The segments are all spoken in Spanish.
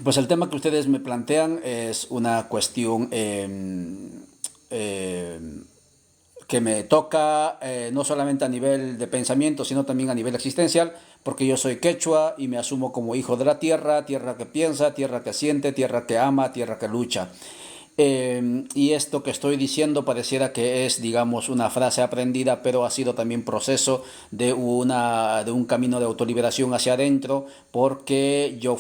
Pues el tema que ustedes me plantean es una cuestión eh, que me toca no solamente a nivel de pensamiento, sino también a nivel existencial, porque yo soy quechua y me asumo como hijo de la tierra, tierra que piensa, tierra que siente, tierra que ama, tierra que lucha. Y esto que estoy diciendo pareciera que es, digamos, una frase aprendida, pero ha sido también proceso de un camino de autoliberación hacia adentro, porque yo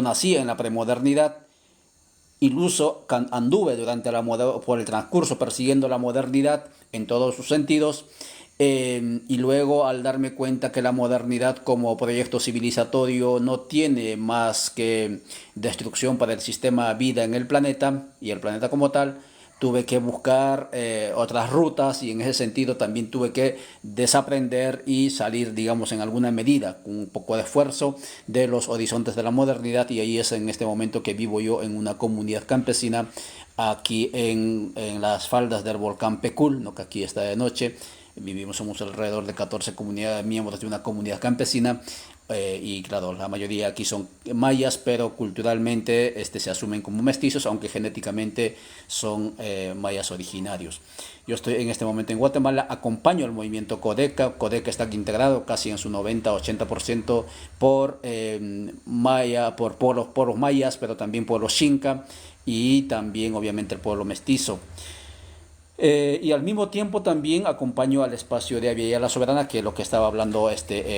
nací en la premodernidad. Incluso anduve por el transcurso persiguiendo la modernidad en todos sus sentidos, y luego al darme cuenta que la modernidad como proyecto civilizatorio no tiene más que destrucción para el sistema vida en el planeta y el planeta como tal, tuve que buscar otras rutas, y en ese sentido también tuve que desaprender y salir, digamos, en alguna medida, con un poco de esfuerzo, de los horizontes de la modernidad. Y ahí es en este momento que vivo yo en una comunidad campesina aquí en las faldas del volcán Pecul, ¿no? Que aquí está de noche. Somos alrededor de 14 comunidades, miembros de una comunidad campesina, y claro, la mayoría aquí son mayas, pero culturalmente se asumen como mestizos, aunque genéticamente son mayas originarios. Yo estoy en este momento en Guatemala, acompaño al movimiento Codeca. Codeca está aquí integrado casi en su 90-80% por por pueblos mayas, pero también pueblos xinca y también obviamente el pueblo mestizo. Y al mismo tiempo también acompaño al espacio de Avia la Soberana, que es lo que estaba hablando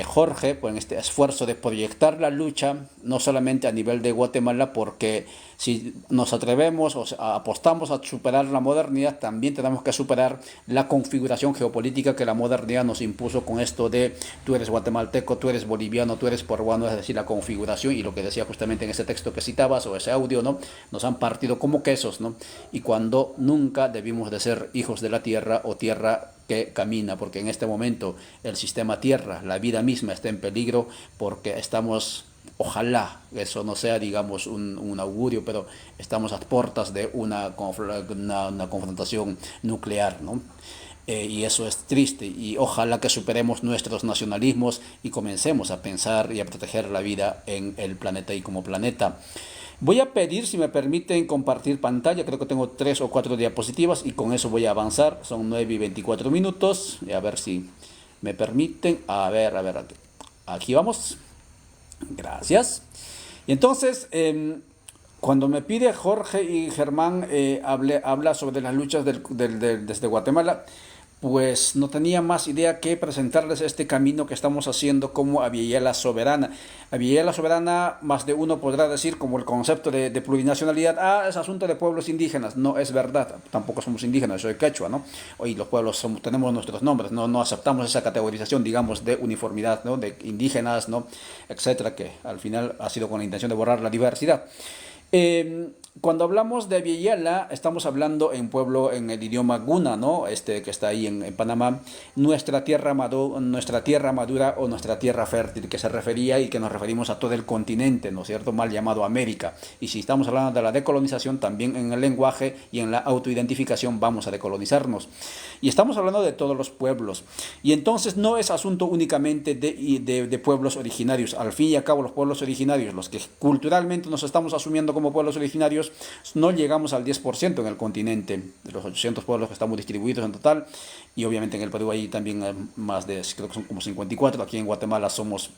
Jorge, pues en este esfuerzo de proyectar la lucha, no solamente a nivel de Guatemala, porque si nos atrevemos o sea, apostamos a superar la modernidad, también tenemos que superar la configuración geopolítica que la modernidad nos impuso con esto de tú eres guatemalteco, tú eres boliviano, tú eres peruano, es decir, la configuración y lo que decía justamente en ese texto que citabas o ese audio, ¿no? Nos han partido como quesos, ¿no? Y cuando nunca debimos de ser hijos de la tierra o tierra que camina, porque en este momento el sistema tierra, la vida misma está en peligro, porque estamos, ojalá eso no sea, digamos, un augurio, pero estamos a puertas de una confrontación nuclear, ¿no? Y eso es triste, y ojalá que superemos nuestros nacionalismos y comencemos a pensar y a proteger la vida en el planeta y como planeta. Voy a pedir, si me permiten, compartir pantalla. Creo que tengo 3 o 4 diapositivas y con eso voy a avanzar. Son 9:24 minutos. A ver si me permiten. A ver, aquí vamos. Gracias. Y entonces, cuando me pide Jorge y Germán, habla sobre las luchas desde Guatemala, pues no tenía más idea que presentarles este camino que estamos haciendo como Aviala Soberana. Aviala Soberana, más de uno podrá decir, como el concepto de plurinacionalidad, es asunto de pueblos indígenas. No es verdad, tampoco somos indígenas, soy quechua, ¿no? Hoy los pueblos tenemos nuestros nombres, no aceptamos esa categorización, digamos, de uniformidad, ¿no? De indígenas, ¿no? Etcétera, que al final ha sido con la intención de borrar la diversidad. Cuando hablamos de Aviala, estamos hablando en pueblo, en el idioma Guna, ¿no? Que está ahí en Panamá, nuestra tierra madura o nuestra tierra fértil, que se refería y que nos referimos a todo el continente, ¿no es cierto? Mal llamado América. Y si estamos hablando de la decolonización, también en el lenguaje y en la autoidentificación vamos a decolonizarnos. Y estamos hablando de todos los pueblos. Y entonces no es asunto únicamente de pueblos originarios. Al fin y al cabo, los pueblos originarios, los que culturalmente nos estamos asumiendo como pueblos originarios, no llegamos al 10% en el continente, de los 800 pueblos que estamos distribuidos en total. Y obviamente en el Perú hay también más de, creo que son como 54. Aquí en Guatemala somos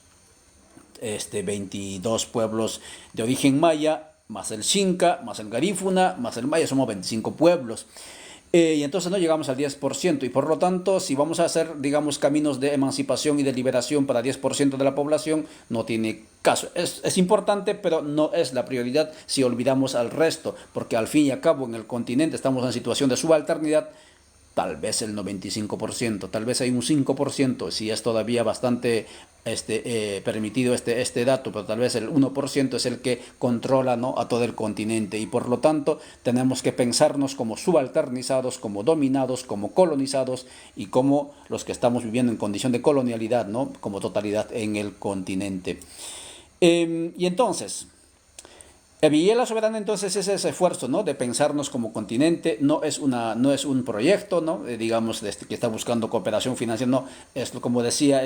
22 pueblos de origen maya, más el Xinca, más el Garífuna, más el Maya, somos 25 pueblos. Y entonces no llegamos al 10%, y por lo tanto, si vamos a hacer, digamos, caminos de emancipación y de liberación para 10% de la población, no tiene caso. Es importante, pero no es la prioridad si olvidamos al resto, porque al fin y al cabo en el continente estamos en situación de subalternidad. Tal vez el 95%, tal vez hay un 5%, si es todavía bastante permitido este dato, pero tal vez el 1% es el que controla, ¿no?, a todo el continente, y por lo tanto tenemos que pensarnos como subalternizados, como dominados, como colonizados y como los que estamos viviendo en condición de colonialidad, ¿no?, como totalidad en el continente. Y entonces, Villela Soberana entonces es ese esfuerzo, ¿no? De pensarnos como continente, no es un proyecto, ¿no? Digamos, que está buscando cooperación financiera, no, es como decía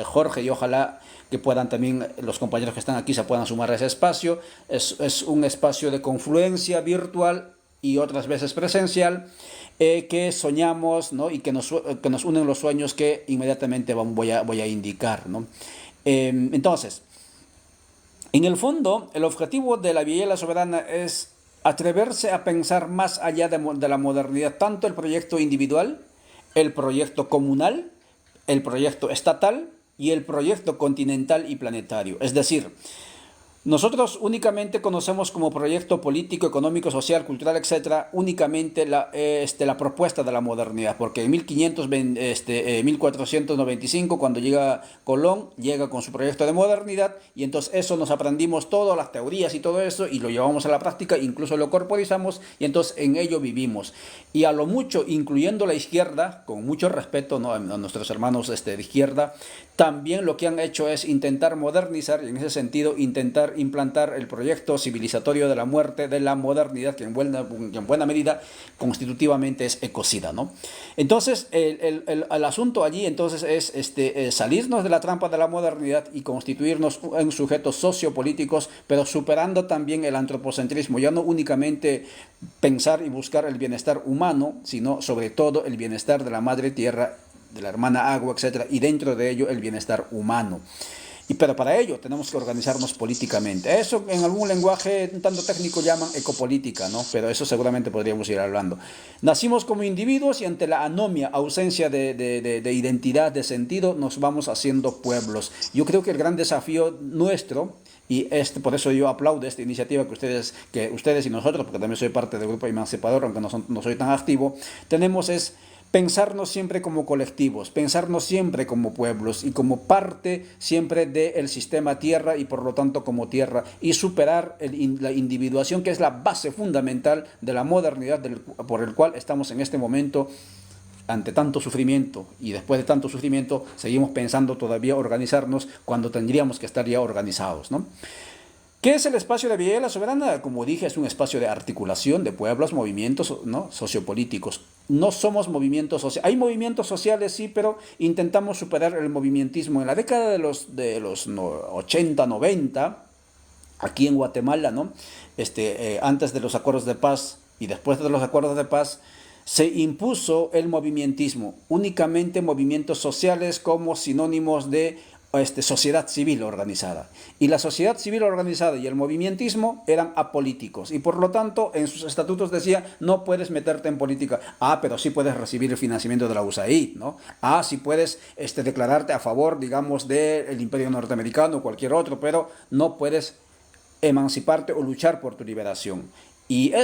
Jorge, y ojalá que puedan también los compañeros que están aquí se puedan sumar a ese espacio, es un espacio de confluencia virtual y otras veces presencial, que soñamos, ¿no? Y que nos unen los sueños que inmediatamente voy a indicar, ¿no? Entonces, en el fondo, el objetivo de la Villela Soberana es atreverse a pensar más allá de la modernidad, tanto el proyecto individual, el proyecto comunal, el proyecto estatal y el proyecto continental y planetario. Es decir, nosotros únicamente conocemos como proyecto político, económico, social, cultural, etcétera, únicamente la propuesta de la modernidad, porque en 1495, cuando llega Colón, llega con su proyecto de modernidad, y entonces eso nos aprendimos todas las teorías y todo eso, y lo llevamos a la práctica, incluso lo corporizamos, y entonces en ello vivimos. Y a lo mucho, incluyendo la izquierda, con mucho respeto, ¿no?, a nuestros hermanos de izquierda, también lo que han hecho es intentar modernizar, y en ese sentido intentar implantar el proyecto civilizatorio de la muerte, de la modernidad, que en buena medida constitutivamente es ecocida, ¿no? Entonces, el asunto allí entonces es salirnos de la trampa de la modernidad y constituirnos en sujetos sociopolíticos, pero superando también el antropocentrismo, ya no únicamente pensar y buscar el bienestar humano, sino sobre todo el bienestar de la madre tierra, de la hermana agua, etcétera, y dentro de ello el bienestar humano. Pero para ello tenemos que organizarnos políticamente. Eso en algún lenguaje un tanto técnico llaman ecopolítica, ¿no? Pero eso seguramente podríamos ir hablando. Nacimos como individuos y ante la anomia, ausencia de identidad, de sentido, nos vamos haciendo pueblos. Yo creo que el gran desafío nuestro, y por eso yo aplaudo esta iniciativa que ustedes y nosotros, porque también soy parte del grupo emancipador, aunque no soy tan activo, tenemos es pensarnos siempre como colectivos, pensarnos siempre como pueblos y como parte siempre del sistema tierra y por lo tanto como tierra, y superar la individuación, que es la base fundamental de la modernidad por el cual estamos en este momento ante tanto sufrimiento, y después de tanto sufrimiento seguimos pensando todavía organizarnos cuando tendríamos que estar ya organizados, ¿no? ¿Qué es el espacio de Villela Soberana? Como dije, es un espacio de articulación de pueblos, movimientos, ¿no?, sociopolíticos. No somos movimientos sociales. Hay movimientos sociales, sí, pero intentamos superar el movimentismo. En la década de los 80, 90, aquí en Guatemala, ¿no?, antes de los acuerdos de paz y después de los acuerdos de paz, se impuso el movimentismo. Únicamente movimientos sociales como sinónimos de sociedad civil organizada. Y la sociedad civil organizada y el movimentismo eran apolíticos. Y por lo tanto, en sus estatutos decía, no puedes meterte en política. Ah, pero sí puedes recibir el financiamiento de la USAID, ¿no? Ah, sí puedes declararte a favor, digamos, del Imperio Norteamericano o cualquier otro, pero no puedes emanciparte o luchar por tu liberación. Y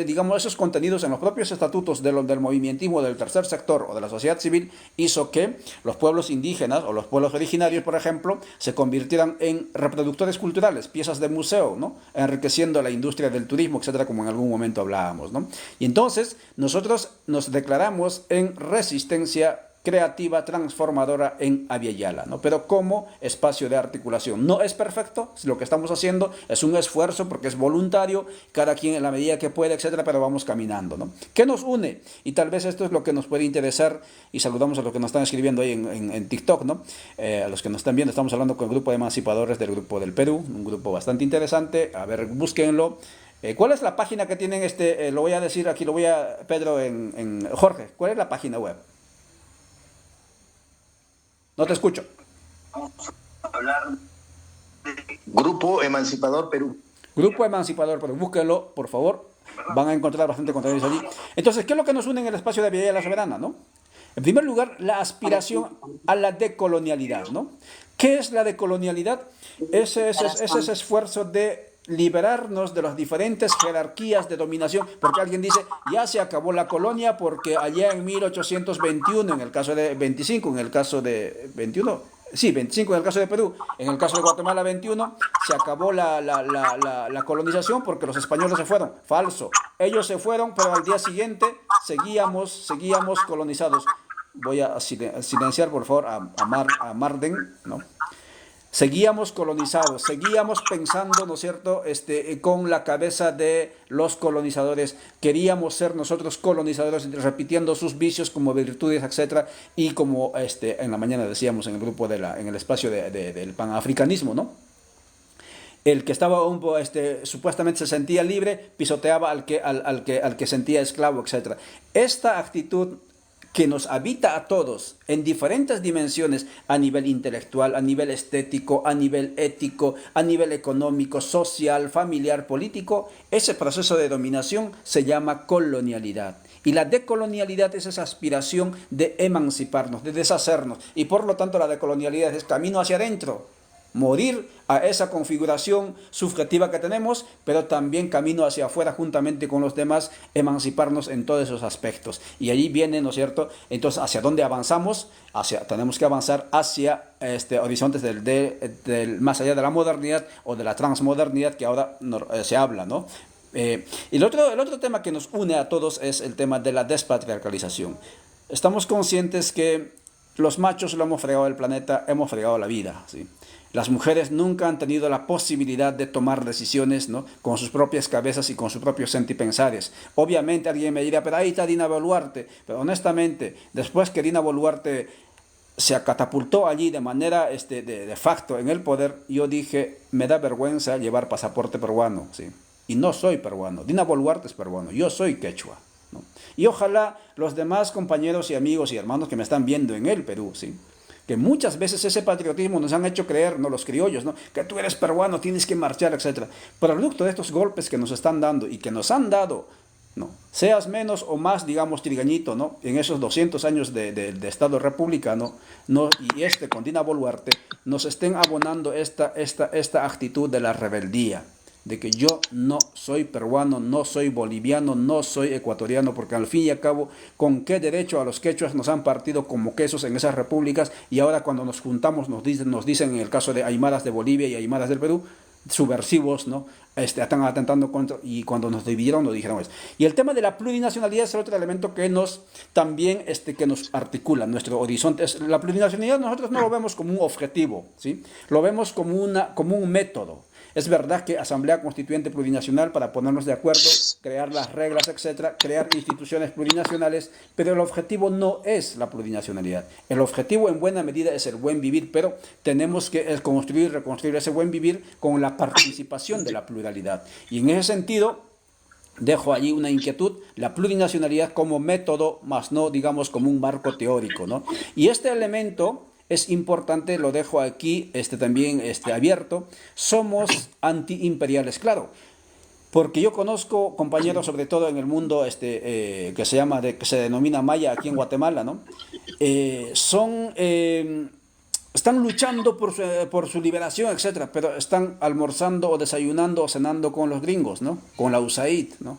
digamos, esos contenidos en los propios estatutos del movimientismo del tercer sector o de la sociedad civil hizo que los pueblos indígenas o los pueblos originarios, por ejemplo, se convirtieran en reproductores culturales, piezas de museo, ¿no?, enriqueciendo la industria del turismo, etcétera, como en algún momento hablábamos, ¿no? Y entonces nosotros nos declaramos en resistencia creativa, transformadora en Abya, ¿no? Pero como espacio de articulación. No es perfecto, lo que estamos haciendo es un esfuerzo porque es voluntario, cada quien en la medida que puede, etcétera, pero vamos caminando, ¿no? ¿Qué nos une? Y tal vez esto es lo que nos puede interesar, y saludamos a los que nos están escribiendo ahí en TikTok, ¿no? A los que nos están viendo, estamos hablando con el grupo de emancipadores del Grupo del Perú, un grupo bastante interesante, a ver, búsquenlo. ¿Cuál es la página que tienen lo voy a decir aquí, Pedro, Jorge, ¿cuál es la página web? No te escucho. Vamos a hablar de Grupo Emancipador Perú. Grupo Emancipador Perú, búsquenlo, por favor. Van a encontrar bastante contenido allí. Entonces, ¿qué es lo que nos une en el espacio de Villela Soberana, no? En primer lugar, la aspiración a la decolonialidad, ¿no? ¿Qué es la decolonialidad? Ese esfuerzo de liberarnos de las diferentes jerarquías de dominación, porque alguien dice, ya se acabó la colonia porque allá en 1821, en el caso de 25, en el caso de 21, sí, 25 en el caso de Perú, en el caso de Guatemala 21, se acabó la colonización porque los españoles se fueron. Falso. Ellos se fueron, pero al día siguiente seguíamos colonizados. Voy a silenciar, por favor, a Marden, ¿no? Seguíamos colonizados, seguíamos pensando, ¿no es cierto?, con la cabeza de los colonizadores. Queríamos ser nosotros colonizadores, repitiendo sus vicios como virtudes, etcétera, y como en la mañana decíamos en el grupo en el espacio del panafricanismo, ¿no? El que estaba supuestamente se sentía libre, pisoteaba al que sentía esclavo, etcétera. Esta actitud que nos habita a todos en diferentes dimensiones, a nivel intelectual, a nivel estético, a nivel ético, a nivel económico, social, familiar, político, ese proceso de dominación se llama colonialidad. Y la decolonialidad es esa aspiración de emanciparnos, de deshacernos. Y por lo tanto la decolonialidad es camino hacia adentro. Morir a esa configuración subjetiva que tenemos, pero también camino hacia afuera juntamente con los demás, emanciparnos en todos esos aspectos. Y allí viene, ¿no es cierto? Entonces, ¿hacia dónde avanzamos? Tenemos que avanzar hacia horizontes del más allá de la modernidad o de la transmodernidad que ahora se habla, ¿no? Y el otro tema que nos une a todos es el tema de la despatriarcalización. Estamos conscientes que los machos lo hemos fregado el planeta, hemos fregado la vida, ¿sí? Las mujeres nunca han tenido la posibilidad de tomar decisiones, ¿no?, con sus propias cabezas y con sus propios sentipensares. Obviamente alguien me dirá, pero ahí está Dina Boluarte. Pero honestamente, después que Dina Boluarte se catapultó allí de manera de facto en el poder, yo dije, me da vergüenza llevar pasaporte peruano, ¿sí? Y no soy peruano. Dina Boluarte es peruano, yo soy quechua, ¿no? Y ojalá los demás compañeros y amigos y hermanos que me están viendo en el Perú, ¿sí?, que muchas veces ese patriotismo nos han hecho creer, ¿no?, los criollos, ¿no?, que tú eres peruano, tienes que marchar, etc. Producto de estos golpes que nos están dando y que nos han dado, ¿no?, seas menos o más, digamos, trigueñito, ¿no?, en esos 200 años de Estado republicano, ¿no?, y con Dina Boluarte, nos estén abonando esta actitud de la rebeldía, de que yo no soy peruano, no soy boliviano, no soy ecuatoriano, porque al fin y al cabo, ¿con qué derecho a los quechuas nos han partido como quesos en esas repúblicas? Y ahora cuando nos juntamos nos dicen en el caso de aymaras de Bolivia y aymaras del Perú, subversivos, ¿no?, están atentando contra, y cuando nos dividieron nos dijeron eso. Y el tema de la plurinacionalidad es otro elemento que también que nos articula nuestro horizonte. La plurinacionalidad nosotros no lo vemos como un objetivo, ¿sí?, lo vemos como un método. Es verdad que Asamblea Constituyente Plurinacional, para ponernos de acuerdo, crear las reglas, etcétera, crear instituciones plurinacionales, pero el objetivo no es la plurinacionalidad. El objetivo en buena medida es el buen vivir, pero tenemos que construir y reconstruir ese buen vivir con la participación de la pluralidad. Y en ese sentido, dejo allí una inquietud, la plurinacionalidad como método, más no, digamos, como un marco teórico, ¿no? Y este elemento es importante, lo dejo aquí también abierto. Somos antiimperiales, claro, porque yo conozco compañeros, sobre todo en el mundo que se denomina maya aquí en Guatemala, ¿no? Están luchando por su liberación, etcétera, pero están almorzando o desayunando o cenando con los gringos, ¿no?, con la USAID, ¿no?,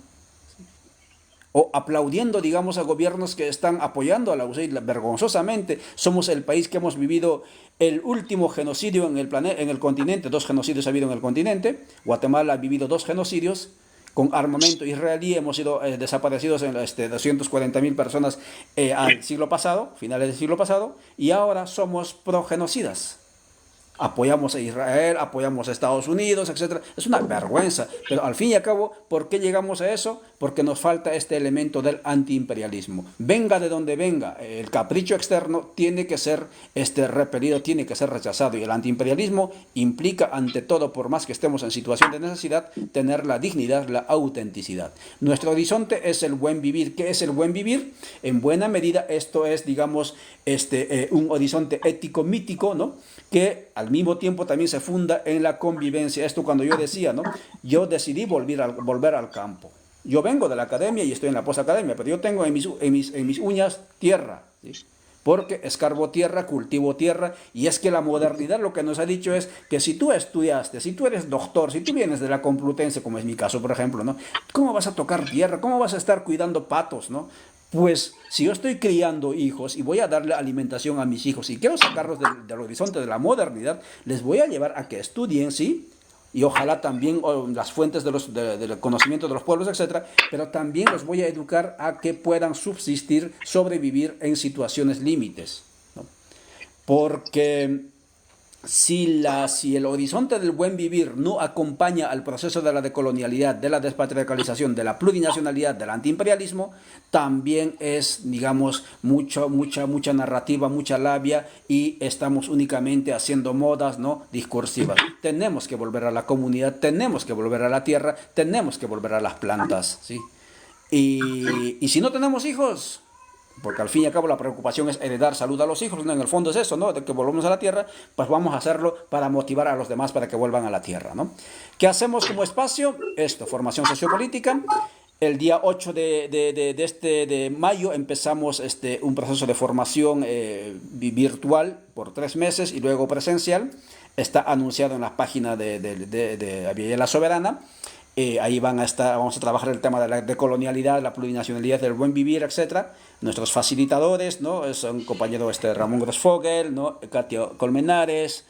o aplaudiendo, digamos, a gobiernos que están apoyando a la USAID. Vergonzosamente, somos el país que hemos vivido el último genocidio en el continente. 2 genocidios ha habido en el continente. Guatemala ha vivido 2 genocidios con armamento israelí. Hemos sido desaparecidos en 240.000 personas al siglo pasado, finales del siglo pasado, y ahora somos progenocidas. Apoyamos a Israel, apoyamos a Estados Unidos, etc. Es una vergüenza, pero al fin y al cabo, ¿por qué llegamos a eso? Porque nos falta este elemento del antiimperialismo. Venga de donde venga, el capricho externo tiene que ser repelido, tiene que ser rechazado, y el antiimperialismo implica, ante todo, por más que estemos en situación de necesidad, tener la dignidad, la autenticidad. Nuestro horizonte es el buen vivir. ¿Qué es el buen vivir? En buena medida esto es, digamos, un horizonte ético-mítico, ¿no?, que al mismo tiempo también se funda en la convivencia. Esto cuando yo decía, ¿no?, yo decidí volver al campo. Yo vengo de la academia y estoy en la posacademia, pero yo tengo en mis uñas tierra, ¿sí?, porque escarbo tierra, cultivo tierra, y es que la modernidad lo que nos ha dicho es que si tú estudiaste, si tú eres doctor, si tú vienes de la Complutense, como es mi caso, por ejemplo, ¿no?, ¿cómo vas a tocar tierra? ¿Cómo vas a estar cuidando patos, ¿no? Pues si yo estoy criando hijos y voy a darle alimentación a mis hijos y quiero sacarlos del horizonte de la modernidad, les voy a llevar a que estudien, ¿sí?, y ojalá también las fuentes del conocimiento de los pueblos, etcétera, pero también los voy a educar a que puedan subsistir, sobrevivir en situaciones límites, ¿no? Porque si el horizonte del buen vivir no acompaña al proceso de la decolonialidad, de la despatriarcalización, de la plurinacionalidad, del antiimperialismo, también es, digamos, mucha narrativa, mucha labia, y estamos únicamente haciendo modas, ¿no?, discursivas. Tenemos que volver a la comunidad, tenemos que volver a la tierra, tenemos que volver a las plantas, ¿sí? Y si no tenemos hijos, porque al fin y al cabo la preocupación es heredar salud a los hijos, ¿no? En el fondo es eso, ¿no?, de que volvamos a la tierra, pues vamos a hacerlo para motivar a los demás para que vuelvan a la tierra, ¿no? ¿Qué hacemos como espacio? Esto, formación sociopolítica. El día 8 de mayo empezamos un proceso de formación virtual por 3 meses y luego presencial. Está anunciado en la página de Aviala Soberana. Ahí vamos a trabajar el tema de la decolonialidad, la plurinacionalidad, del buen vivir, etcétera. Nuestros facilitadores, ¿no?, son compañero Ramón Grossfogel, ¿no?, Katia Colmenares,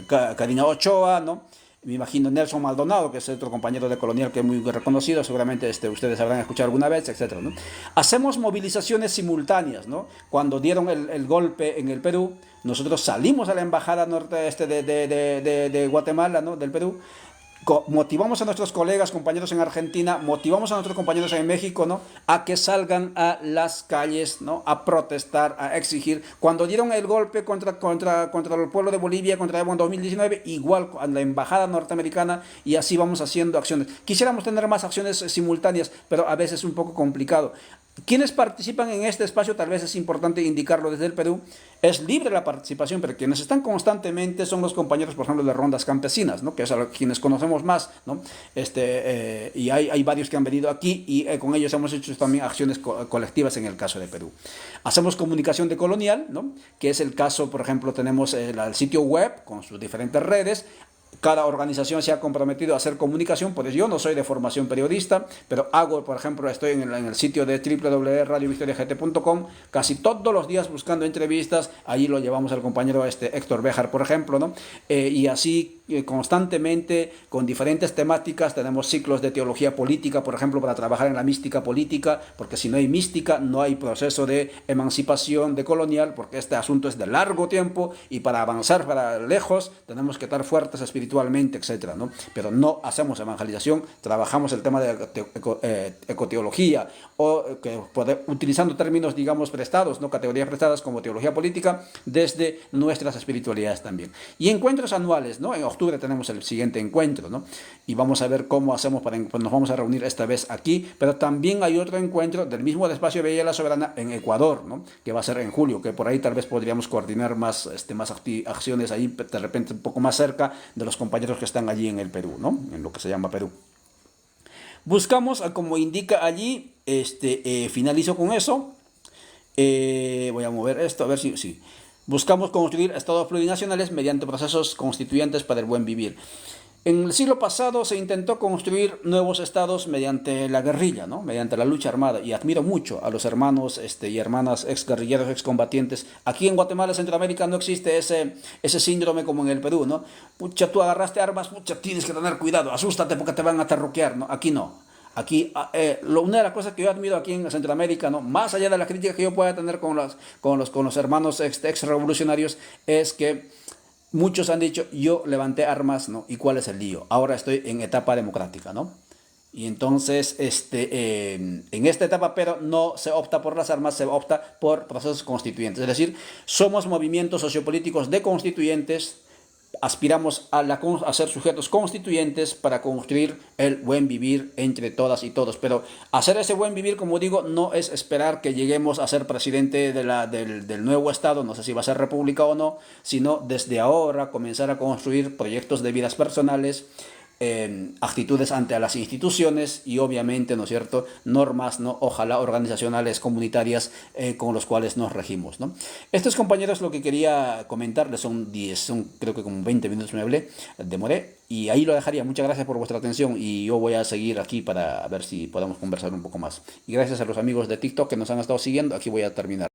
Karina Ochoa, ¿no? Me imagino Nelson Maldonado, que es otro compañero de Colonial que es muy reconocido, seguramente ustedes habrán escuchado alguna vez, etcétera, ¿no? Hacemos movilizaciones simultáneas, ¿no? Cuando dieron el golpe en el Perú, nosotros salimos a la embajada norte de Guatemala, ¿no?, del Perú. Motivamos a nuestros colegas, compañeros en Argentina, motivamos a nuestros compañeros en México, ¿no?, a que salgan a las calles, ¿no?, a protestar, a exigir. Cuando dieron el golpe contra el pueblo de Bolivia, contra Evo en 2019, igual a la embajada norteamericana, y así vamos haciendo acciones. Quisiéramos tener más acciones simultáneas, pero a veces es un poco complicado. Quienes participan en este espacio, tal vez es importante indicarlo desde el Perú, es libre la participación, pero quienes están constantemente son los compañeros, por ejemplo, de Rondas Campesinas, ¿no?, que es a quienes conocemos más, ¿no? Y hay varios que han venido aquí, y con ellos hemos hecho también acciones colectivas en el caso de Perú. Hacemos comunicación decolonial, ¿no?, que es el caso, por ejemplo, tenemos el sitio web con sus diferentes redes. Cada organización se ha comprometido a hacer comunicación, pues yo no soy de formación periodista, pero por ejemplo, estoy en el sitio de www.radiovictoriagt.com casi todos los días buscando entrevistas. Allí lo llevamos al compañero Héctor Béjar, por ejemplo, ¿no? Y así constantemente, con diferentes temáticas. Tenemos ciclos de teología política, por ejemplo, para trabajar en la mística política, porque si no hay mística, no hay proceso de emancipación decolonial, porque este asunto es de largo tiempo, y para avanzar para lejos tenemos que estar fuertes espiritualmente, etcétera, ¿no? Pero no hacemos evangelización, trabajamos el tema de ecoteología, o utilizando términos, digamos, prestados, ¿no?, categorías prestadas como teología política, desde nuestras espiritualidades también. Y encuentros anuales, ¿no? En octubre tenemos el siguiente encuentro, ¿no? Y vamos a ver cómo hacemos nos vamos a reunir esta vez aquí, pero también hay otro encuentro del mismo espacio Aviala Soberana en Ecuador, ¿no?, que va a ser en julio, que por ahí tal vez podríamos coordinar más acciones ahí, de repente un poco más cerca de los compañeros que están allí en el Perú, ¿no?, en lo que se llama Perú. Buscamos, como indica allí, finalizo con eso. Voy a mover esto, a ver si. Buscamos construir estados plurinacionales mediante procesos constituyentes para el buen vivir. En el siglo pasado se intentó construir nuevos estados mediante la guerrilla, ¿no?, mediante la lucha armada, y admiro mucho a los hermanos y hermanas exguerrilleros, excombatientes. Aquí en Guatemala, Centroamérica, no existe ese síndrome como en el Perú, ¿no? Pucha, tú agarraste armas, pucha, tienes que tener cuidado, asústate porque te van a terruquear, ¿no? Aquí no. Aquí, una de las cosas que yo admiro aquí en Centroamérica, ¿no?, más allá de la crítica que yo pueda tener con los hermanos ex revolucionarios, es que muchos han dicho, yo levanté armas, ¿no?, ¿y cuál es el lío? Ahora estoy en etapa democrática, ¿no? Y entonces, en esta etapa, pero no se opta por las armas, se opta por procesos constituyentes. Es decir, somos movimientos sociopolíticos de constituyentes. Aspiramos a ser sujetos constituyentes para construir el buen vivir entre todas y todos. Pero hacer ese buen vivir, como digo, no es esperar que lleguemos a ser presidente del nuevo Estado, no sé si va a ser república o no, sino desde ahora comenzar a construir proyectos de vidas personales, actitudes ante las instituciones y obviamente, ¿no es cierto?, normas, ¿no?, ojalá organizacionales, comunitarias, con los cuales nos regimos, ¿no? Estos, compañeros, lo que quería comentarles son creo que como 20 minutos me hablé, demoré, y ahí lo dejaría. Muchas gracias por vuestra atención, y yo voy a seguir aquí para ver si podemos conversar un poco más. Y gracias a los amigos de TikTok que nos han estado siguiendo, aquí voy a terminar.